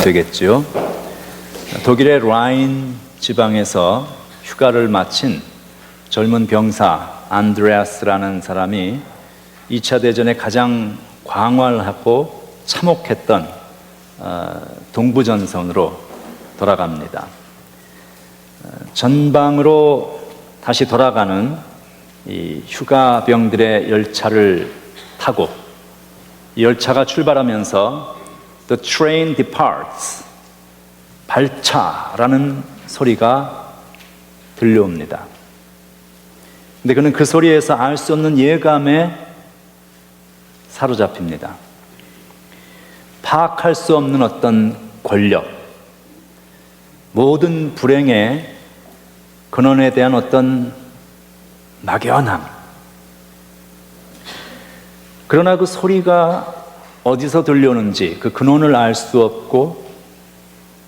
되겠지요. 독일의 라인 지방에서 휴가를 마친 젊은 병사 안드레아스라는 사람이 2차 대전에 가장 광활하고 참혹했던 동부전선으로 돌아갑니다. 전방으로 다시 돌아가는 이 휴가병들의 열차를 타고 이 열차가 출발하면서 The train departs, 발차라는 소리가 들려옵니다. 근데 그는 그 소리에서 알 수 없는 예감에 사로잡힙니다. 파악할 수 없는 어떤 권력, 모든 불행의 근원에 대한 어떤 막연함. 그러나 그 소리가 어디서 들려오는지 그 근원을 알 수 없고,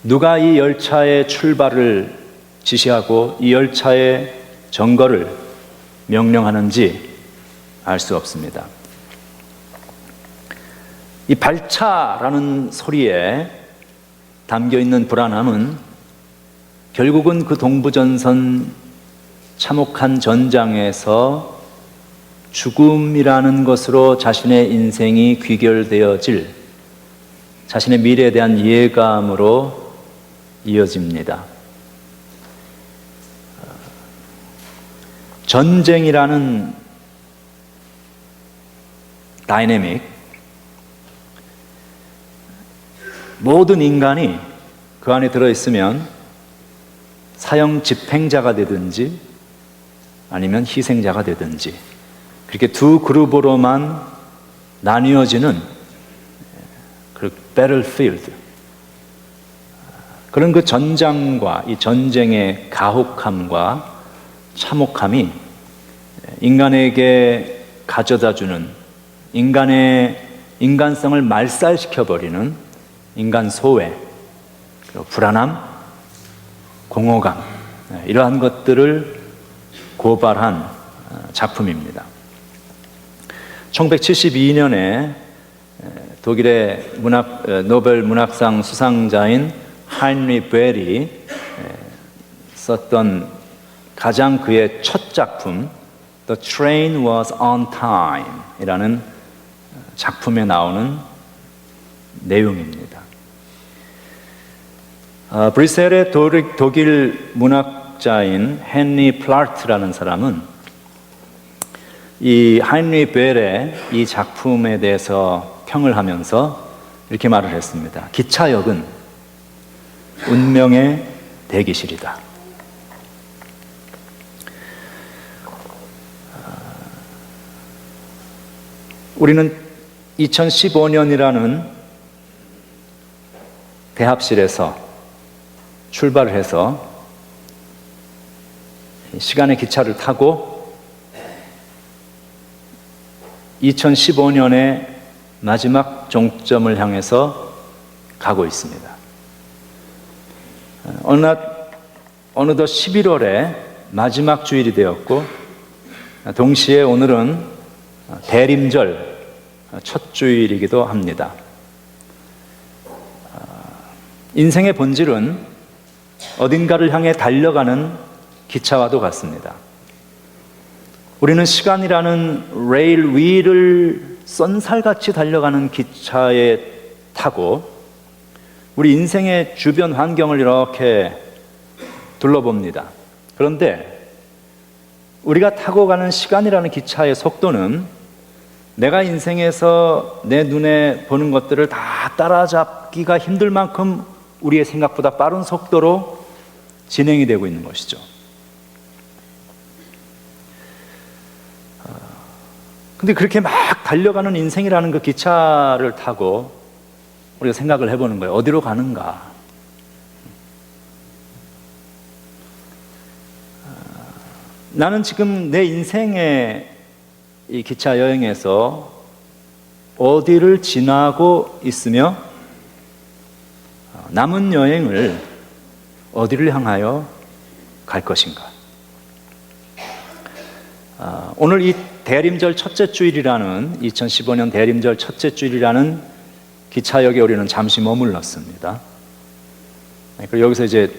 누가 이 열차의 출발을 지시하고 이 열차의 정거를 명령하는지 알 수 없습니다. 이 발차라는 소리에 담겨있는 불안함은 결국은 그 동부전선 참혹한 전장에서 죽음이라는 것으로 자신의 인생이 귀결되어질 자신의 미래에 대한 예감으로 이어집니다. 전쟁이라는 다이내믹, 모든 인간이 그 안에 들어있으면 사형 집행자가 되든지 아니면 희생자가 되든지 그렇게 두 그룹으로만 나뉘어지는 그 배틀필드, 그런 그 전장과 이 전쟁의 가혹함과 참혹함이 인간에게 가져다주는 인간의 인간성을 말살시켜버리는 인간 소외, 그리고 불안함, 공허감, 이러한 것들을 고발한 작품입니다. 1972년에 독일의 노벨 문학상 수상자인 하인리 베리 썼던 가장 그의 첫 작품 The Train Was on Time 이라는 작품에 나오는 내용입니다. 브뤼셀의 독일 문학자인 헨리 플라르트라는 사람은 이 하인리 벨의 이 작품에 대해서 평을 하면서 이렇게 말을 했습니다. 기차역은 운명의 대기실이다. 우리는 2015년이라는 대합실에서 출발을 해서 시간의 기차를 타고 2015년의 마지막 종점을 향해서 가고 있습니다. 어느덧 11월에 마지막 주일이 되었고, 동시에 오늘은 대림절 첫 주일이기도 합니다. 인생의 본질은 어딘가를 향해 달려가는 기차와도 같습니다. 우리는 시간이라는 레일 위를 쏜살같이 달려가는 기차에 타고 우리 인생의 주변 환경을 이렇게 둘러봅니다. 그런데 우리가 타고 가는 시간이라는 기차의 속도는 내가 인생에서 내 눈에 보는 것들을 다 따라잡기가 힘들 만큼 우리의 생각보다 빠른 속도로 진행이 되고 있는 것이죠. 근데 그렇게 막 달려가는 인생이라는 그 기차를 타고 우리가 생각을 해보는 거예요. 어디로 가는가? 나는 지금 내 인생의 이 기차 여행에서 어디를 지나고 있으며 남은 여행을 어디를 향하여 갈 것인가? 오늘 이 대림절 첫째 주일이라는 2015년 대림절 첫째 주일이라는 기차역에 우리는 잠시 머물렀습니다. 그리고 여기서 이제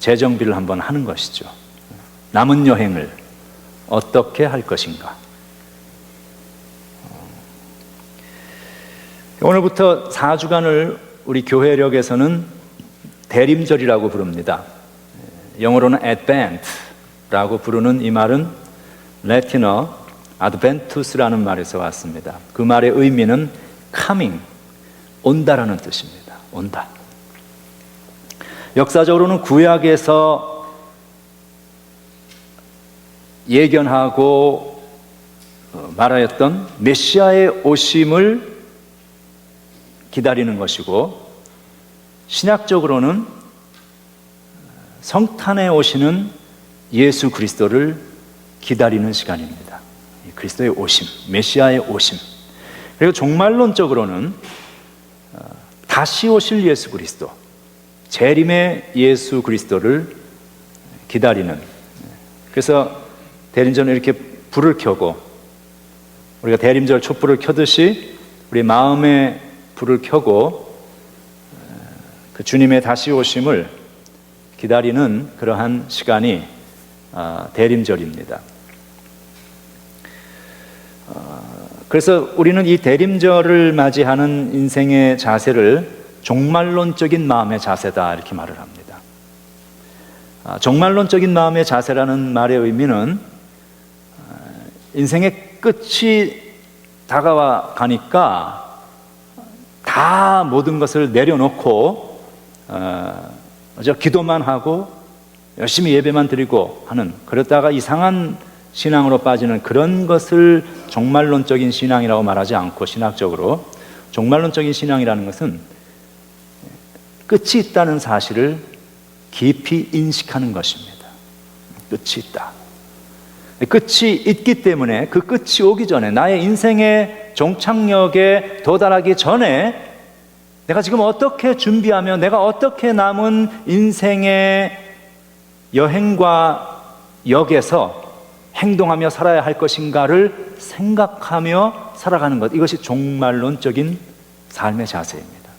재정비를 한번 하는 것이죠. 남은 여행을 어떻게 할 것인가. 오늘부터 4주간을 우리 교회력에서는 대림절이라고 부릅니다. 영어로는 Advent라고 부르는 이 말은 라틴어 Adventus라는 말에서 왔습니다. 그 말의 의미는 coming, 온다라는 뜻입니다. 온다. 역사적으로는 구약에서 예견하고 말하였던 메시아의 오심을 기다리는 것이고, 신약적으로는 성탄에 오시는 예수 그리스도를 기다리는 시간입니다. 그리스도의 오심, 메시아의 오심. 그리고 종말론적으로는 다시 오실 예수 그리스도, 재림의 예수 그리스도를 기다리는. 그래서 대림절은 이렇게 불을 켜고, 우리가 대림절 촛불을 켜듯이 우리 마음에 불을 켜고 그 주님의 다시 오심을 기다리는 그러한 시간이 대림절입니다. 그래서 우리는 이 대림절을 맞이하는 인생의 자세를 종말론적인 마음의 자세다 이렇게 말을 합니다. 종말론적인 마음의 자세라는 말의 의미는 인생의 끝이 다가와 가니까 다 모든 것을 내려놓고 기도만 하고 열심히 예배만 드리고 하는, 그러다가 이상한 신앙으로 빠지는 그런 것을 종말론적인 신앙이라고 말하지 않고, 신학적으로 종말론적인 신앙이라는 것은 끝이 있다는 사실을 깊이 인식하는 것입니다. 끝이 있다. 끝이 있기 때문에 그 끝이 오기 전에, 나의 인생의 종착역에 도달하기 전에 내가 지금 어떻게 준비하며 내가 어떻게 남은 인생의 여행과 역에서 행동하며 살아야 할 것인가를 생각하며 살아가는 것, 이것이 종말론적인 삶의 자세입니다.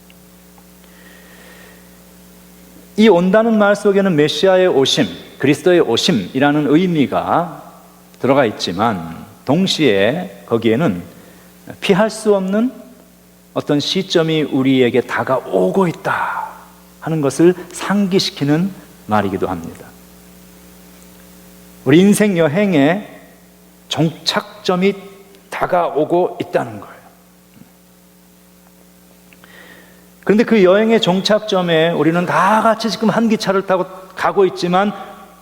이 온다는 말 속에는 메시아의 오심, 그리스도의 오심이라는 의미가 들어가 있지만, 동시에 거기에는 피할 수 없는 어떤 시점이 우리에게 다가오고 있다 하는 것을 상기시키는 말이기도 합니다. 우리 인생 여행의 종착점이 다가오고 있다는 거예요. 그런데 그 여행의 종착점에 우리는 다 같이 지금 한 기차를 타고 가고 있지만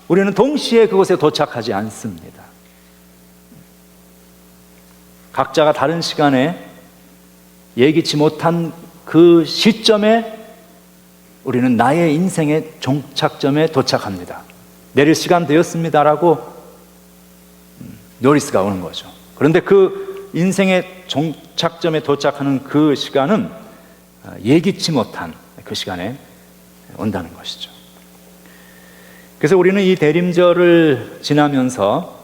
우리는 동시에 그곳에 도착하지 않습니다. 각자가 다른 시간에 예기치 못한 그 시점에 우리는 나의 인생의 종착점에 도착합니다. 내릴 시간 되었습니다라고 노리스가 오는 거죠. 그런데 그 인생의 종착점에 도착하는 그 시간은 예기치 못한 그 시간에 온다는 것이죠. 그래서 우리는 이 대림절을 지나면서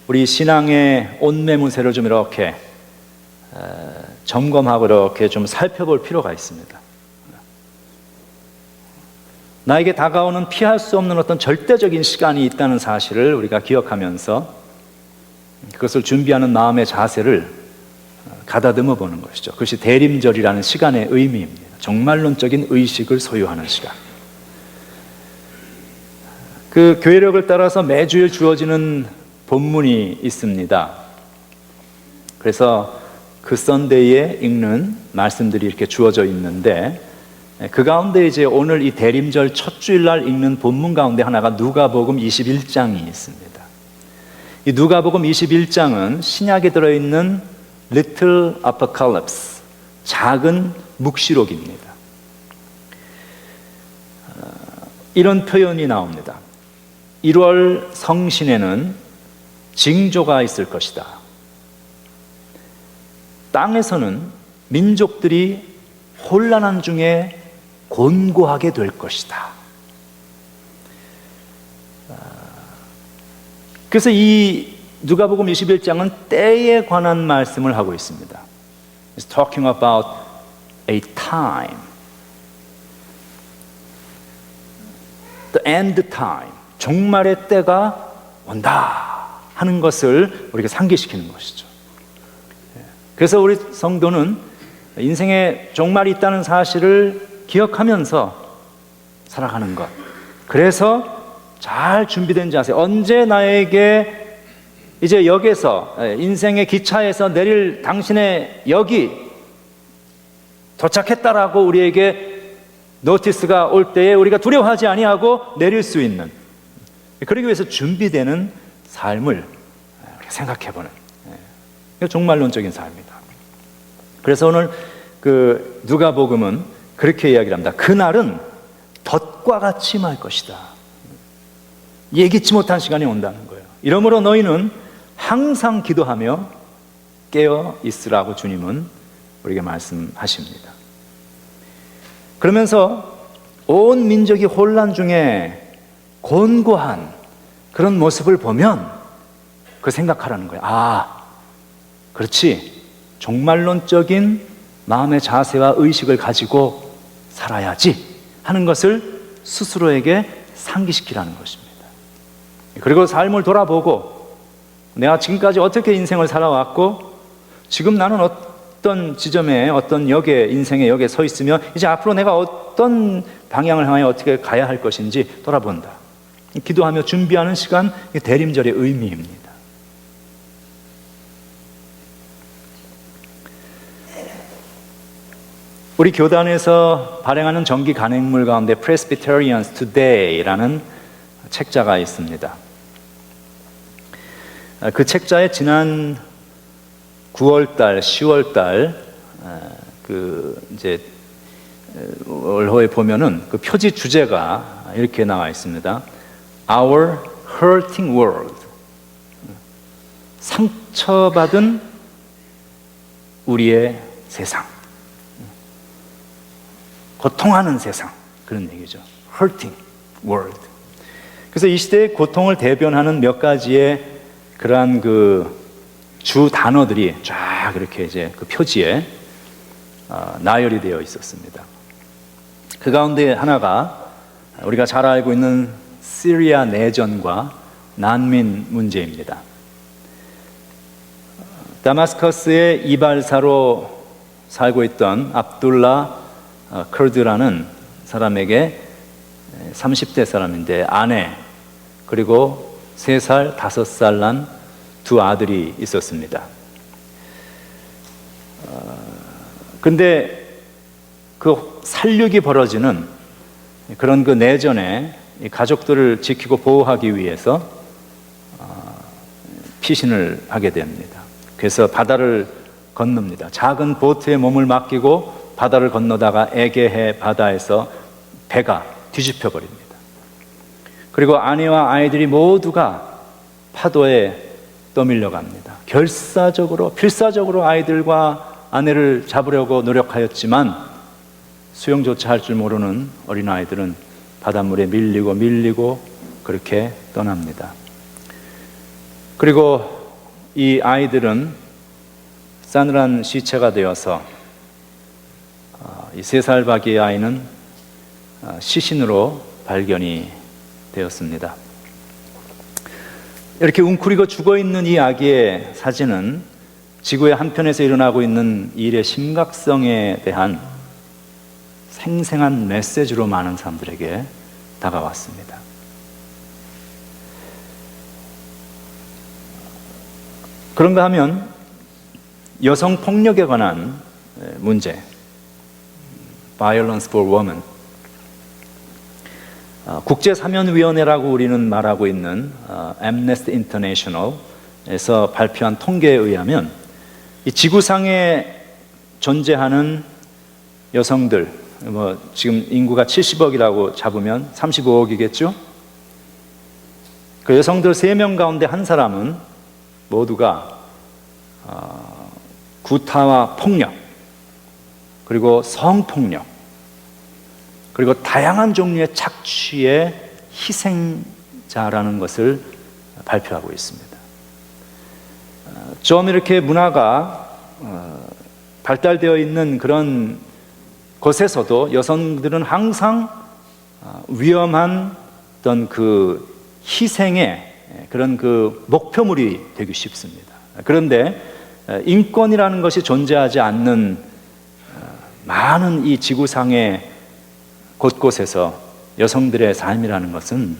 우리 신앙의 온매무새를 좀 이렇게 점검하고 이렇게 좀 살펴볼 필요가 있습니다. 나에게 다가오는 피할 수 없는 어떤 절대적인 시간이 있다는 사실을 우리가 기억하면서 그것을 준비하는 마음의 자세를 가다듬어 보는 것이죠. 그것이 대림절이라는 시간의 의미입니다. 종말론적인 의식을 소유하는 시간. 그 교회력을 따라서 매주일 주어지는 본문이 있습니다. 그래서 그 썬데이에 읽는 말씀들이 이렇게 주어져 있는데, 그 가운데 이제 오늘 이 대림절 첫 주일날 읽는 본문 가운데 하나가 누가복음 21장이 있습니다. 이 누가복음 21장은 신약에 들어있는 Little Apocalypse, 작은 묵시록입니다. 이런 표현이 나옵니다. 1월 성신에는 징조가 있을 것이다. 땅에서는 민족들이 혼란한 중에 곤고하게 될 것이다. 그래서 이 누가복음 21장은 때에 관한 말씀을 하고 있습니다. It's talking about a time. the end time, 종말의 때가 온다 하는 것을 우리가 상기시키는 것이죠. 그래서 우리 성도는 인생에 종말이 있다는 사실을 기억하면서 살아가는 것. 그래서 잘 준비된 자세. 언제 나에게 이제 역에서, 인생의 기차에서 내릴 당신의 역이 도착했다라고 우리에게 노티스가 올 때에 우리가 두려워하지 아니하고 내릴 수 있는, 그러기 위해서 준비되는 삶을 생각해보는 종말론적인 삶이다. 그래서 오늘 그 누가복음은 그렇게 이야기를 합니다. 그날은 덫과 같이 말 것이다. 예기치 못한 시간이 온다는 거예요. 이러므로 너희는 항상 기도하며 깨어 있으라고 주님은 우리에게 말씀하십니다. 그러면서 온 민족이 혼란 중에 곤고한 그런 모습을 보면 그 생각하라는 거예요. 아, 그렇지. 종말론적인 마음의 자세와 의식을 가지고 살아야지 하는 것을 스스로에게 상기시키라는 것입니다. 그리고 삶을 돌아보고 내가 지금까지 어떻게 인생을 살아왔고 지금 나는 어떤 지점에, 어떤 역에, 인생의 역에 서 있으며 이제 앞으로 내가 어떤 방향을 향하여 어떻게 가야 할 것인지 돌아본다. 기도하며 준비하는 시간, 대림절의 의미입니다. 우리 교단에서 발행하는 정기 간행물 가운데 Presbyterians Today라는 책자가 있습니다. 그 책자에 지난 9월달, 10월달 이제 월호에 보면은 그 표지 주제가 이렇게 나와 있습니다. Our Hurting World. 상처받은 우리의 세상. 고통하는 세상, 그런 얘기죠. Hurting world. 그래서 이 시대의 고통을 대변하는 몇 가지의 그러한 그 주 단어들이 쫙 이렇게 이제 그 표지에 나열이 되어 있었습니다. 그 가운데 하나가 우리가 잘 알고 있는 시리아 내전과 난민 문제입니다. 다마스커스의 이발사로 살고 있던 압둘라 커드라는 사람에게 30대 사람인데 아내 그리고 3살, 5살 난 두 아들이 있었습니다. 근데 그 살육이 벌어지는 그런 그 내전에 가족들을 지키고 보호하기 위해서 피신을 하게 됩니다. 그래서 바다를 건넙니다. 작은 보트에 몸을 맡기고 바다를 건너다가 에게해 바다에서 배가 뒤집혀 버립니다. 그리고 아내와 아이들이 모두가 파도에 떠밀려 갑니다. 필사적으로 아이들과 아내를 잡으려고 노력하였지만 수영조차 할 줄 모르는 어린아이들은 바닷물에 밀리고 그렇게 떠납니다. 그리고 이 아이들은 싸늘한 시체가 되어서 이 3살 박이의 아이는 시신으로 발견이 되었습니다. 이렇게 웅크리고 죽어있는 이 아기의 사진은 지구의 한편에서 일어나고 있는 일의 심각성에 대한 생생한 메시지로 많은 사람들에게 다가왔습니다. 그런가 하면 여성 폭력에 관한 문제, Violence for Women, 국제사면위원회라고 우리는 말하고 있는 Amnesty International에서 발표한 통계에 의하면 이 지구상에 존재하는 여성들, 지금 인구가 70억이라고 잡으면 35억이겠죠? 그 여성들 3명 가운데 한 사람은 모두가 구타와 폭력, 그리고 성폭력, 그리고 다양한 종류의 착취의 희생자라는 것을 발표하고 있습니다. 좀 이렇게 문화가 발달되어 있는 그런 곳에서도 여성들은 항상 위험한 어떤 그 희생의 그런 그 목표물이 되기 쉽습니다. 그런데 인권이라는 것이 존재하지 않는 많은 이 지구상의 곳곳에서 여성들의 삶이라는 것은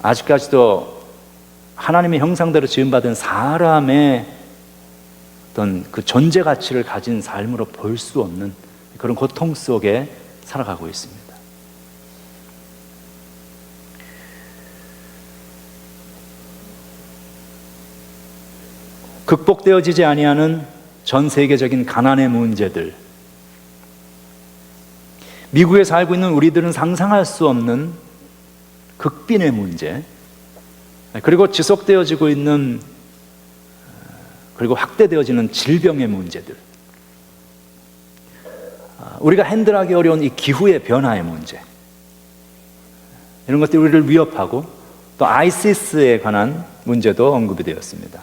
아직까지도 하나님의 형상대로 지음받은 사람의 어떤 그 존재 가치를 가진 삶으로 볼 수 없는 그런 고통 속에 살아가고 있습니다. 극복되어지지 아니하는 전 세계적인 가난의 문제들, 미국에 살고 있는 우리들은 상상할 수 없는 극빈의 문제, 그리고 지속되어지고 있는 그리고 확대되어지는 질병의 문제들, 우리가 핸들하기 어려운 이 기후의 변화의 문제, 이런 것들이 우리를 위협하고 또 아이시스에 관한 문제도 언급이 되었습니다.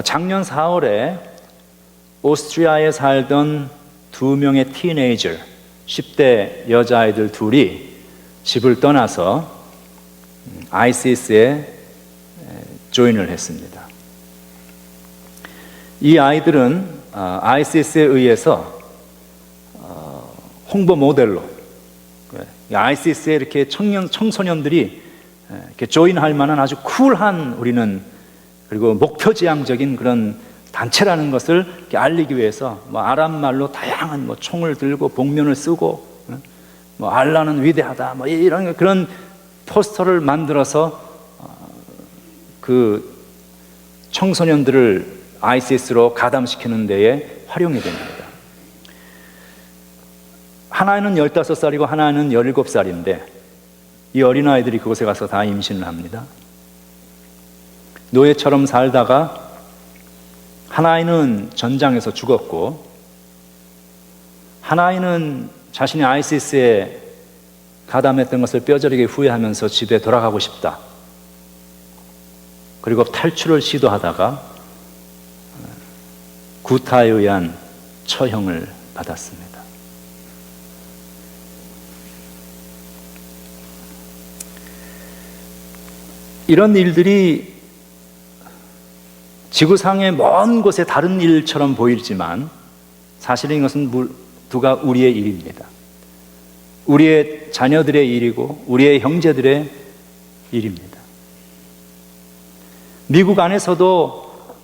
작년 4월에 오스트리아에 살던 2명의 티네이저 10대 여자아이들 둘이 집을 떠나서 아이시스에 조인을 했습니다. 이 아이들은 아이시스에 의해서 홍보 모델로 아이시스에 이렇게 청소년들이 이렇게 조인할 만한 아주 쿨한 우리는 그리고 목표지향적인 그런 단체라는 것을 이렇게 알리기 위해서 아랍 말로 다양한 총을 들고 복면을 쓰고 알라는 위대하다 이런 그런 포스터를 만들어서 그 청소년들을 아이시스로 가담시키는 데에 활용이 됩니다. 하나는 15살이고 하나는 17살인데 이 어린아이들이 그곳에 가서 다 임신을 합니다. 노예처럼 살다가 하나이는 전장에서 죽었고 하나이는 자신이 아이시스에 가담했던 것을 뼈저리게 후회하면서 집에 돌아가고 싶다. 그리고 탈출을 시도하다가 구타에 의한 처형을 받았습니다. 이런 일들이 지구상의 먼 곳의 다른 일처럼 보이지만 사실은 이것은 두가 우리의 일입니다. 우리의 자녀들의 일이고 우리의 형제들의 일입니다. 미국 안에서도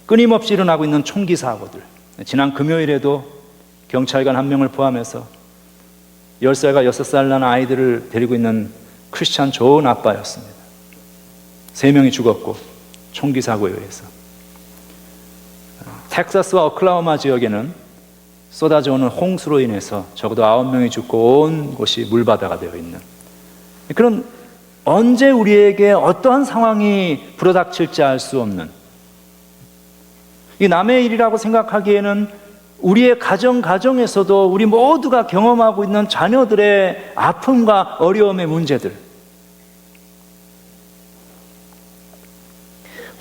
끊임없이 일어나고 있는 총기 사고들, 지난 금요일에도 경찰관 한 명을 포함해서 10살과 6살 난 아이들을 데리고 있는 크리스찬 좋은 아빠였습니다. 3명이 죽었고 총기 사고에 의해서. 텍사스와 오클라호마 지역에는 쏟아져 오는 홍수로 인해서 적어도 9명이 죽고 온 곳이 물바다가 되어 있는 그런, 언제 우리에게 어떠한 상황이 불어닥칠지 알 수 없는, 이 남의 일이라고 생각하기에는 우리의 가정에서도 우리 모두가 경험하고 있는 자녀들의 아픔과 어려움의 문제들,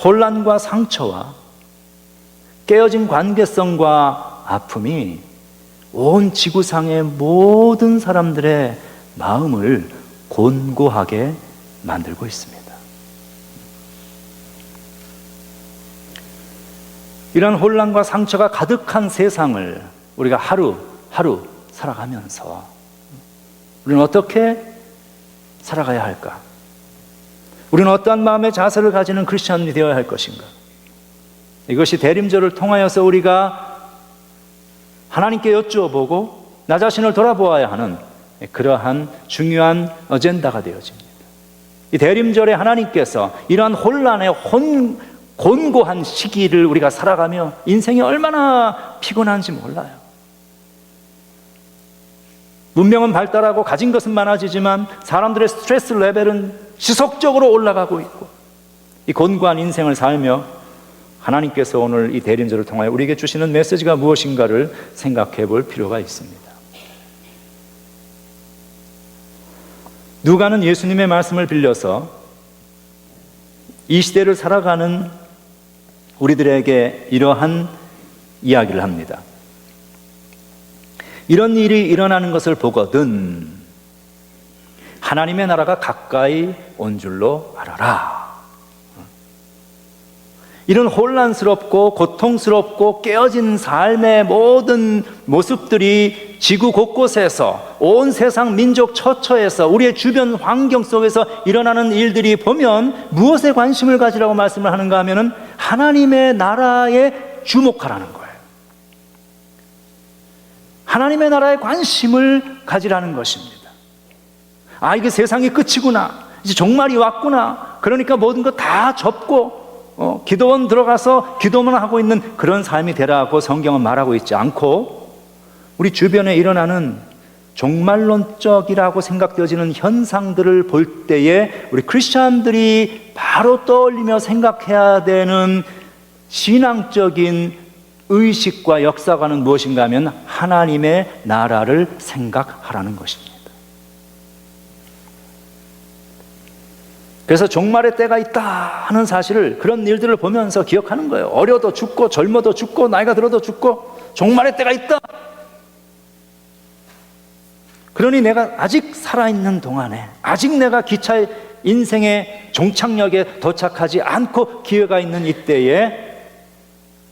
혼란과 상처와 깨어진 관계성과 아픔이 온 지구상의 모든 사람들의 마음을 곤고하게 만들고 있습니다. 이런 혼란과 상처가 가득한 세상을 우리가 하루하루 살아가면서 우리는 어떻게 살아가야 할까? 우리는 어떠한 마음의 자세를 가지는 크리스천이 되어야 할 것인가? 이것이 대림절을 통하여서 우리가 하나님께 여쭈어보고 나 자신을 돌아보아야 하는 그러한 중요한 어젠다가 되어집니다. 이 대림절에 하나님께서 이러한 혼란의 곤고한 시기를 우리가 살아가며 인생이 얼마나 피곤한지 몰라요. 문명은 발달하고 가진 것은 많아지지만 사람들의 스트레스 레벨은 지속적으로 올라가고 있고, 이 곤고한 인생을 살며 하나님께서 오늘 이 대림절을 통하여 우리에게 주시는 메시지가 무엇인가를 생각해 볼 필요가 있습니다. 누가는 예수님의 말씀을 빌려서 이 시대를 살아가는 우리들에게 이러한 이야기를 합니다. 이런 일이 일어나는 것을 보거든 하나님의 나라가 가까이 온 줄로 알아라. 이런 혼란스럽고 고통스럽고 깨어진 삶의 모든 모습들이 지구 곳곳에서 온 세상 민족 처처에서 우리의 주변 환경 속에서 일어나는 일들이 보면 무엇에 관심을 가지라고 말씀을 하는가 하면은 하나님의 나라에 주목하라는 거예요. 하나님의 나라에 관심을 가지라는 것입니다. 아, 이게 세상의 끝이구나. 이제 종말이 왔구나. 그러니까 모든 거 다 접고 기도원 들어가서 기도만 하고 있는 그런 삶이 되라고 성경은 말하고 있지 않고 우리 주변에 일어나는 종말론적이라고 생각되어지는 현상들을 볼 때에 우리 크리스찬들이 바로 떠올리며 생각해야 되는 신앙적인 의식과 역사관은 무엇인가 하면 하나님의 나라를 생각하라는 것입니다. 그래서 종말의 때가 있다 하는 사실을 그런 일들을 보면서 기억하는 거예요. 어려도 죽고 젊어도 죽고 나이가 들어도 죽고 종말의 때가 있다. 그러니 내가 아직 살아있는 동안에 아직 내가 기차의 인생의 종착역에 도착하지 않고 기회가 있는 이때에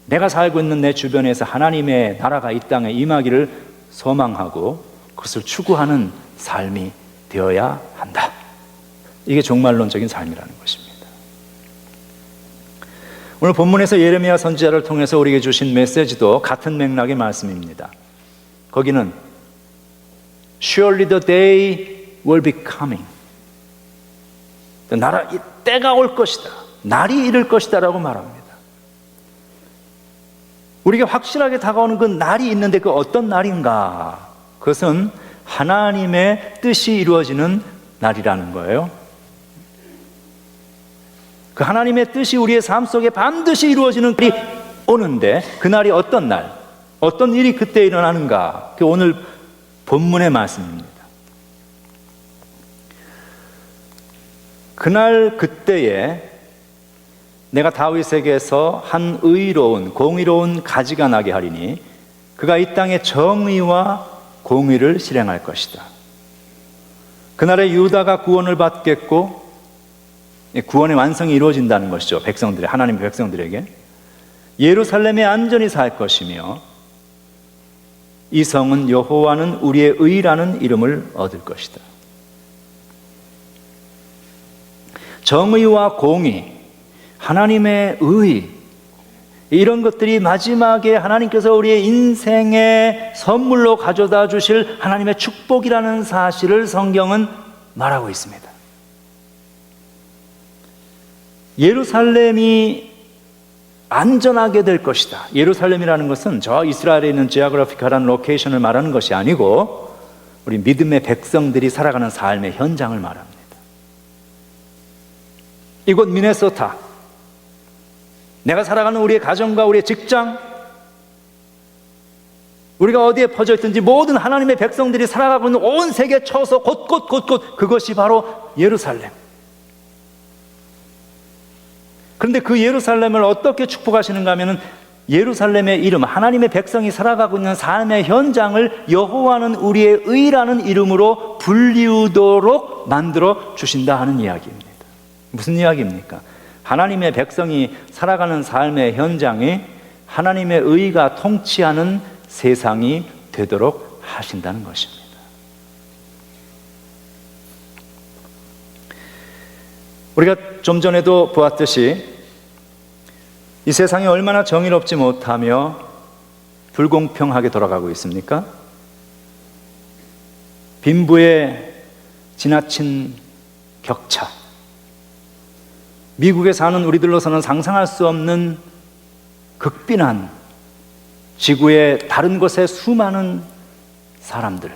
내가 살고 있는 내 주변에서 하나님의 나라가 이 땅에 임하기를 소망하고 그것을 추구하는 삶이 되어야 한다. 이게 종말론적인 삶이라는 것입니다. 오늘 본문에서 예레미야 선지자를 통해서 우리에게 주신 메시지도 같은 맥락의 말씀입니다. 거기는 Surely the day will be coming. 때가 올 것이다. 날이 이를 것이다 라고 말합니다. 우리가 확실하게 다가오는 그 날이 있는데 그 어떤 날인가? 그것은 하나님의 뜻이 이루어지는 날이라는 거예요. 그 하나님의 뜻이 우리의 삶 속에 반드시 이루어지는 날이 오는데 그 날이 어떤 날, 어떤 일이 그때 일어나는가? 그게 오늘 본문의 말씀입니다. 그날 그때에 내가 다윗에게서 한 의로운 공의로운 가지가 나게 하리니 그가 이 땅에 정의와 공의를 실행할 것이다. 그날에 유다가 구원을 받겠고 구원의 완성이 이루어진다는 것이죠. 백성들의 하나님의 백성들에게 예루살렘에 안전히 살 것이며 이 성은 여호와는 우리의 의라는 이름을 얻을 것이다. 정의와 공의, 하나님의 의, 이런 것들이 마지막에 하나님께서 우리의 인생의 선물로 가져다 주실 하나님의 축복이라는 사실을 성경은 말하고 있습니다. 예루살렘이 안전하게 될 것이다. 예루살렘이라는 것은 저 이스라엘에 있는 지오그래피컬한 로케이션을 말하는 것이 아니고 우리 믿음의 백성들이 살아가는 삶의 현장을 말합니다. 이곳 미네소타, 내가 살아가는 우리의 가정과 우리의 직장, 우리가 어디에 퍼져 있든지 모든 하나님의 백성들이 살아가고 있는 온 세계 처소 곳곳 그것이 바로 예루살렘. 그런데 그 예루살렘을 어떻게 축복하시는가 하면은 예루살렘의 이름, 하나님의 백성이 살아가고 있는 삶의 현장을 여호와는 우리의 의라는 이름으로 불리우도록 만들어 주신다 하는 이야기입니다. 무슨 이야기입니까? 하나님의 백성이 살아가는 삶의 현장이 하나님의 의가 통치하는 세상이 되도록 하신다는 것입니다. 우리가 좀 전에도 보았듯이 이 세상이 얼마나 정의롭지 못하며 불공평하게 돌아가고 있습니까? 빈부의 지나친 격차, 미국에 사는 우리들로서는 상상할 수 없는 극빈한, 지구의 다른 곳에 수많은 사람들,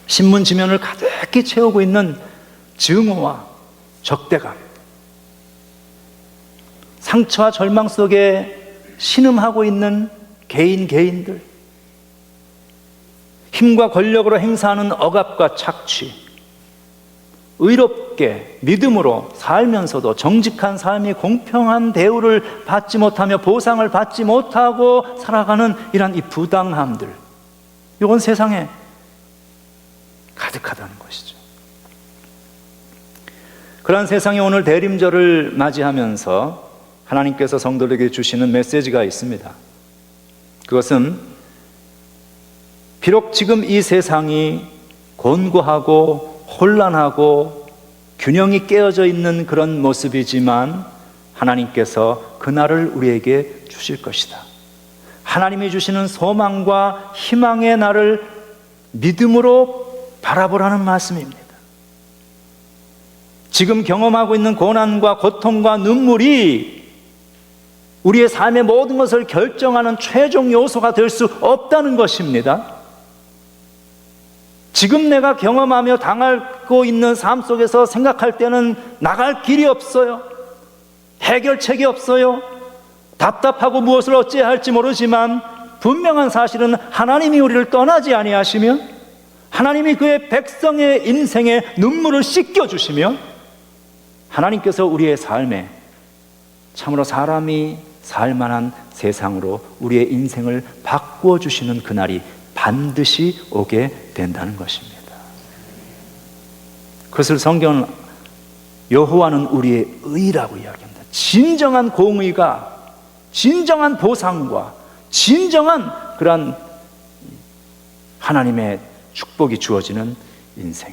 신문 지면을 가득히 채우고 있는 증오와 적대감, 상처와 절망 속에 신음하고 있는 개인들, 힘과 권력으로 행사하는 억압과 착취, 의롭게 믿음으로 살면서도 정직한 삶이 공평한 대우를 받지 못하며 보상을 받지 못하고 살아가는 이런 이 부당함들, 이건 세상에 가득하다는 것이죠. 그러한 세상에 오늘 대림절을 맞이하면서 하나님께서 성도들에게 주시는 메시지가 있습니다. 그것은 비록 지금 이 세상이 곤고하고 혼란하고 균형이 깨어져 있는 그런 모습이지만 하나님께서 그날을 우리에게 주실 것이다. 하나님이 주시는 소망과 희망의 날을 믿음으로 바라보라는 말씀입니다. 지금 경험하고 있는 고난과 고통과 눈물이 우리의 삶의 모든 것을 결정하는 최종 요소가 될 수 없다는 것입니다. 지금 내가 경험하며 당하고 있는 삶 속에서 생각할 때는 나갈 길이 없어요. 해결책이 없어요. 답답하고 무엇을 어찌해야 할지 모르지만 분명한 사실은 하나님이 우리를 떠나지 아니하시며 하나님이 그의 백성의 인생에 눈물을 씻겨주시며 하나님께서 우리의 삶에 참으로 사람이 살만한 세상으로 우리의 인생을 바꾸어 주시는 그날이 반드시 오게 된다는 것입니다. 그것을 성경은 여호와는 우리의 의라고 이야기합니다. 진정한 공의가, 진정한 보상과 진정한 그러한 하나님의 축복이 주어지는 인생.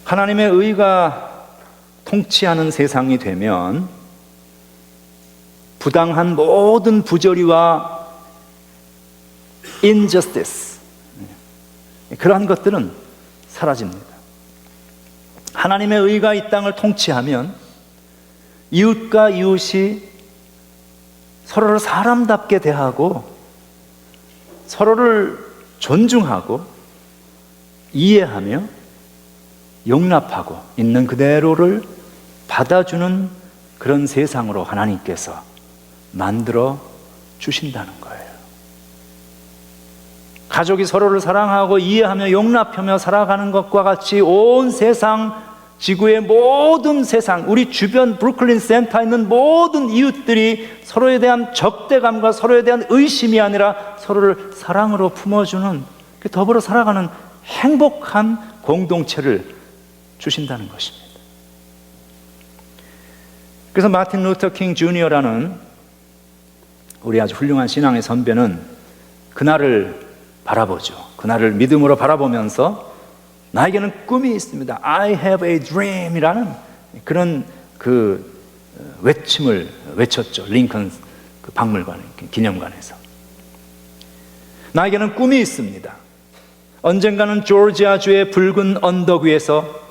하나님의 의가 통치하는 세상이 되면 부당한 모든 부조리와 injustice, 그러한 것들은 사라집니다. 하나님의 의가 이 땅을 통치하면 이웃과 이웃이 서로를 사람답게 대하고 서로를 존중하고 이해하며 용납하고 있는 그대로를 받아주는 그런 세상으로 하나님께서 만들어 주신다는 거예요. 가족이 서로를 사랑하고 이해하며 용납하며 살아가는 것과 같이 온 세상, 지구의 모든 세상, 우리 주변 브루클린 센터에 있는 모든 이웃들이 서로에 대한 적대감과 서로에 대한 의심이 아니라 서로를 사랑으로 품어주는, 더불어 살아가는 행복한 공동체를 주신다는 것입니다. 그래서 마틴 루터 킹 주니어라는 우리 아주 훌륭한 신앙의 선배는 그날을 바라보죠. 그날을 믿음으로 바라보면서 나에게는 꿈이 있습니다. I have a dream 이라는 그런 그 외침을 외쳤죠. 링컨 그 박물관, 기념관에서. 나에게는 꿈이 있습니다. 언젠가는 조지아주의 붉은 언덕 위에서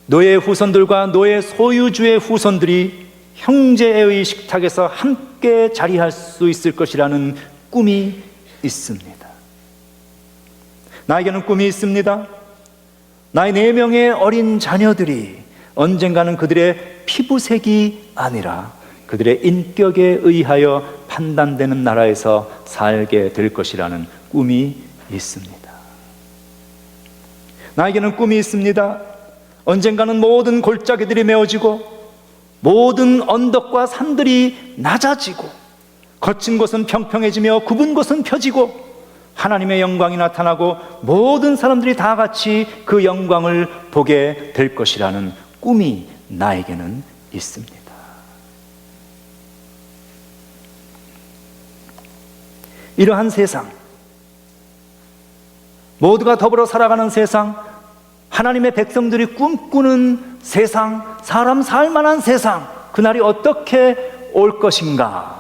노예 후손들과 노예 소유주의 후손들이 형제의 식탁에서 함께 자리할 수 있을 것이라는 꿈이 있습니다. 나에게는 꿈이 있습니다. 나의 4명의 어린 자녀들이 언젠가는 그들의 피부색이 아니라 그들의 인격에 의하여 판단되는 나라에서 살게 될 것이라는 꿈이 있습니다. 나에게는 꿈이 있습니다. 언젠가는 모든 골짜기들이 메워지고 모든 언덕과 산들이 낮아지고 거친 곳은 평평해지며 굽은 곳은 펴지고 하나님의 영광이 나타나고 모든 사람들이 다 같이 그 영광을 보게 될 것이라는 꿈이 나에게는 있습니다. 이러한 세상, 모두가 더불어 살아가는 세상, 하나님의 백성들이 꿈꾸는 세상, 사람 살만한 세상, 그날이 어떻게 올 것인가?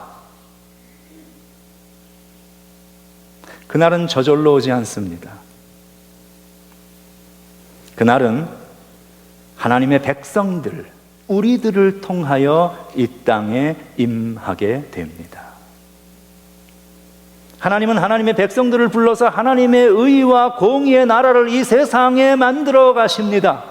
그날은 저절로 오지 않습니다. 그날은 하나님의 백성들, 우리들을 통하여 이 땅에 임하게 됩니다. 하나님은 하나님의 백성들을 불러서 하나님의 의와 공의의 나라를 이 세상에 만들어 가십니다.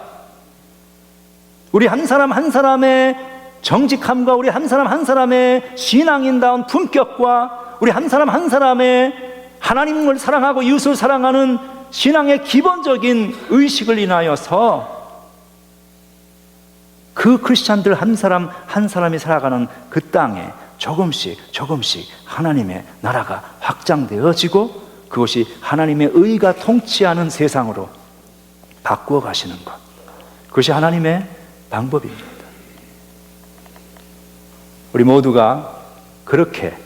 우리 한 사람 한 사람의 정직함과 우리 한 사람 한 사람의 신앙인다운 품격과 우리 한 사람 한 사람의 하나님을 사랑하고 이웃을 사랑하는 신앙의 기본적인 의식을 인하여서 그 크리스찬들 한 사람 한 사람이 살아가는 그 땅에 조금씩 하나님의 나라가 확장되어지고 그것이 하나님의 의가 통치하는 세상으로 바꾸어 가시는 것, 그것이 하나님의 방법입니다. 우리 모두가 그렇게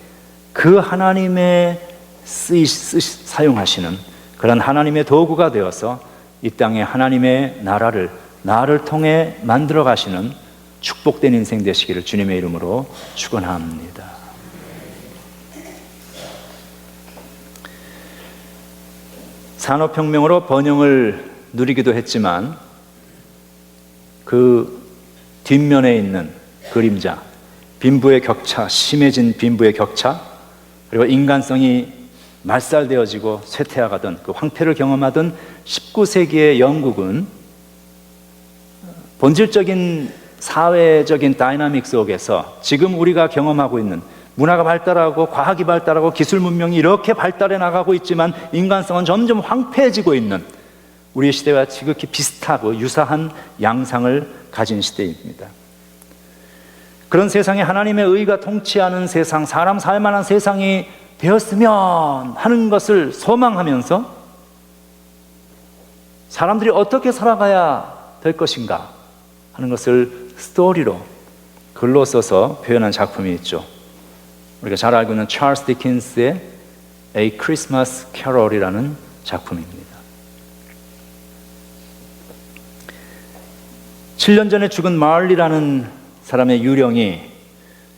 그 하나님의 사용하시는 그런 하나님의 도구가 되어서 이 땅에 하나님의 나를 통해 만들어 가시는 축복된 인생 되시기를 주님의 이름으로 축원합니다. 산업혁명으로 번영을 누리기도 했지만 그 뒷면에 있는 그림자, 빈부의 격차, 심해진 빈부의 격차, 그리고 인간성이 말살되어지고 쇠퇴해가던 그 황폐를 경험하던 19세기의 영국은 본질적인 사회적인 다이나믹 속에서 지금 우리가 경험하고 있는 문화가 발달하고 과학이 발달하고 기술 문명이 이렇게 발달해 나가고 있지만 인간성은 점점 황폐해지고 있는 우리의 시대와 지극히 비슷하고 유사한 양상을 가진 시대입니다. 그런 세상에 하나님의 의가 통치하는 세상, 사람 살만한 세상이 되었으면 하는 것을 소망하면서 사람들이 어떻게 살아가야 될 것인가 하는 것을 스토리로, 글로 써서 표현한 작품이 있죠. 우리가 잘 알고 있는 찰스 디킨스의 A Christmas Carol이라는 작품입니다. 7년 전에 죽은 마을리라는 사람의 유령이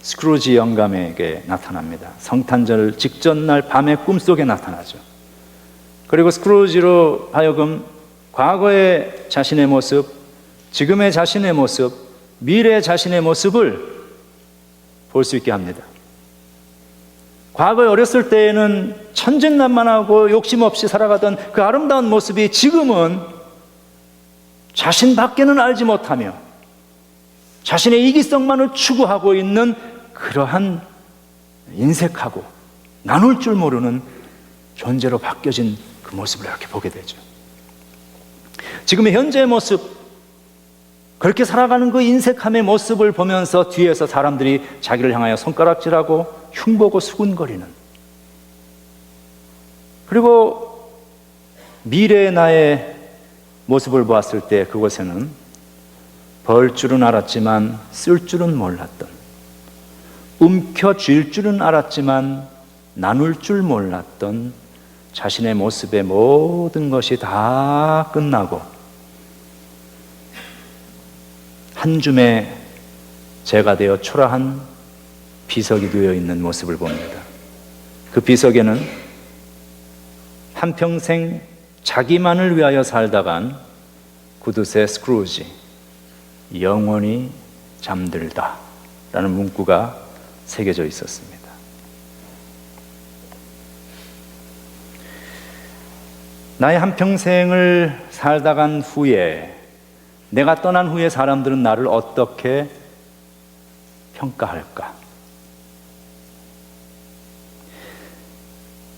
스크루지 영감에게 나타납니다. 성탄절 직전 날 밤에 꿈속에 나타나죠. 그리고 스크루지로 하여금 과거의 자신의 모습, 지금의 자신의 모습, 미래의 자신의 모습을 볼 수 있게 합니다. 과거에 어렸을 때에는 천진난만하고 욕심 없이 살아가던 그 아름다운 모습이 지금은 자신밖에는 알지 못하며 자신의 이기성만을 추구하고 있는 그러한 인색하고 나눌 줄 모르는 존재로 바뀌어진 그 모습을 이렇게 보게 되죠. 지금의 현재의 모습, 그렇게 살아가는 그 인색함의 모습을 보면서 뒤에서 사람들이 자기를 향하여 손가락질하고 흉보고 수군거리는, 그리고 미래의 나의 모습을 보았을 때 그곳에는 벌 줄은 알았지만 쓸 줄은 몰랐던, 움켜쥘 줄은 알았지만 나눌 줄 몰랐던 자신의 모습의 모든 것이 다 끝나고 한 줌의 재가 되어 초라한 비석이 놓여 있는 모습을 봅니다. 그 비석에는 한평생 자기만을 위하여 살다간 구두쇠 스크루지, 영원히 잠들다 라는 문구가 새겨져 있었습니다. 나의 한평생을 살다간 후에, 내가 떠난 후에 사람들은 나를 어떻게 평가할까?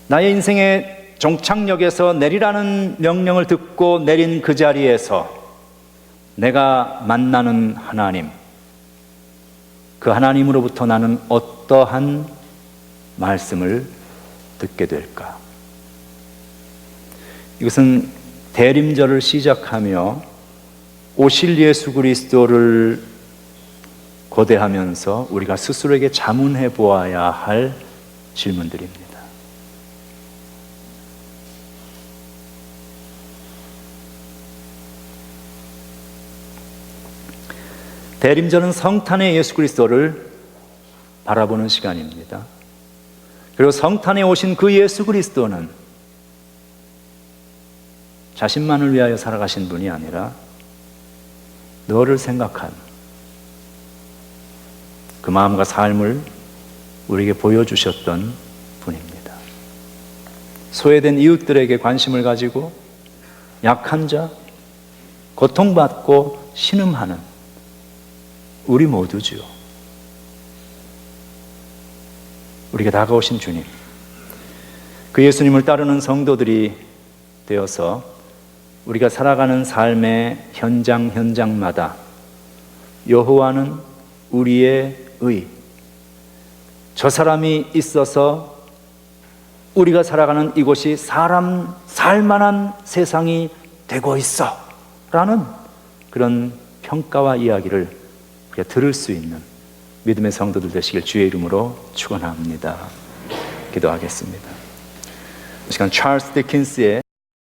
나의 인생의 종착역에서 내리라는 명령을 듣고 내린 그 자리에서 내가 만나는 하나님, 그 하나님으로부터 나는 어떠한 말씀을 듣게 될까? 이것은 대림절을 시작하며 오실 예수 그리스도를 고대하면서 우리가 스스로에게 자문해 보아야 할 질문들입니다. 대림절은 성탄의 예수 그리스도를 바라보는 시간입니다. 그리고 성탄에 오신 그 예수 그리스도는 자신만을 위하여 살아가신 분이 아니라 너를 생각한 그 마음과 삶을 우리에게 보여주셨던 분입니다. 소외된 이웃들에게 관심을 가지고 약한 자, 고통받고 신음하는 우리 모두지요. 우리가 다가오신 주님, 그 예수님을 따르는 성도들이 되어서 우리가 살아가는 삶의 현장마다 여호와는 우리의 의, 저 사람이 있어서 우리가 살아가는 이곳이 사람 살만한 세상이 되고 있어 라는 그런 평가와 이야기를 우리가 들을 수 있는 믿음의 성도들 되시길 주의 이름으로 축원합니다. 기도하겠습니다. 이 시간 찰스 디킨스의